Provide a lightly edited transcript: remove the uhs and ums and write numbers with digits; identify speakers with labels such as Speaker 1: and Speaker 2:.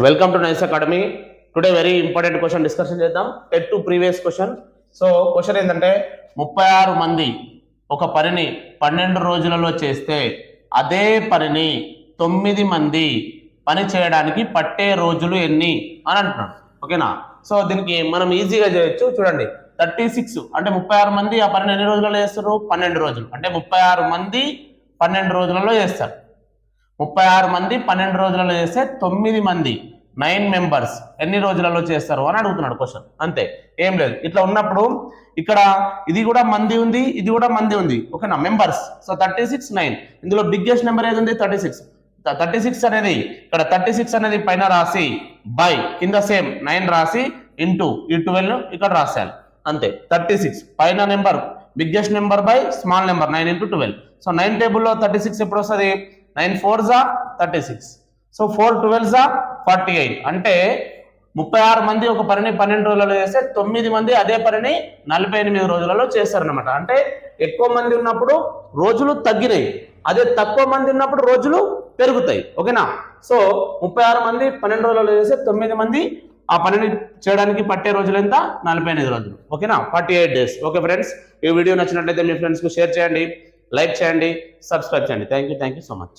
Speaker 1: Welcome to Nice Academy. Today very important question discussion చేద్దాం. TET to previous question. So question ఏంటంటే 36 మంది ఒక పనిని 12 రోజులలో చేస్తే అదే పనిని 9 మంది పని చేయడానికి పట్టే రోజులు ఎన్ని అని అంటున్నాడు. ఓకేనా? సో దీనికి మనం ఈజీగా చేయొచ్చు. చూడండి, 36 అంటే 36 మంది ఆ పనిని ఎన్ని రోజులలో చేస్తారు? 12 రోజులు. అంటే 36 మంది 12 రోజులలో చేస్తారు. 36 మంది 12 రోజులలో చేస్తే 9 మంది 9 మెంబర్స్ ఎన్ని రోజులలో చేస్తారు అని అడుగుతున్నాడు క్వశ్చన్. అంతే, ఏం లేదు. ఇట్లా ఉన్నప్పుడు ఇక్కడ ఇది కూడా మంది ఉంది, ఇది కూడా మంది ఉంది. ఓకేనా? మెంబర్స్. సో 36 9. ఇందులో బిగ్గెస్ట్ నెంబర్ ఏది ఉంది? 36. 36 అనేది ఇక్కడ 36 అనేది పైన రాసి బై కింద సేమ్ 9 రాసి ఇంటూ ఈ 12 ఇక్కడ రాసేయాలి. అంతే. 36 పైన number biggest number by small number 9 into 12. So 9 టేబుల్లో 36 ఎప్పుడు వస్తుంది? 9 4s are 36. So 4 12s are 48. అంటే 36 మంది ఒక పనిని 12 రోజులలో చేస్తే 9 మంది అదే పనిని 48 రోజులలో చేస్తారనమాట. అంటే ఎక్కువ మంది ఉన్నప్పుడు రోజులు తగ్గినాయి, అదే తక్కువ మంది ఉన్నప్పుడు రోజులు పెరుగుతాయి. ఓకేనా? సో 36 మంది 12 రోజులలో చేస్తే 9 మంది ఆ పనిని చేయడానికి పట్టే రోజులు ఎంత? 48 రోజులు. ఓకేనా? 48 days. ఓకే ఫ్రెండ్స్, ఈ వీడియో నచ్చినట్లయితే మీ ఫ్రెండ్స్కి షేర్ చేయండి, లైక్ చేయండి, సబ్స్క్రైబ్ చేయండి. Thank you so much.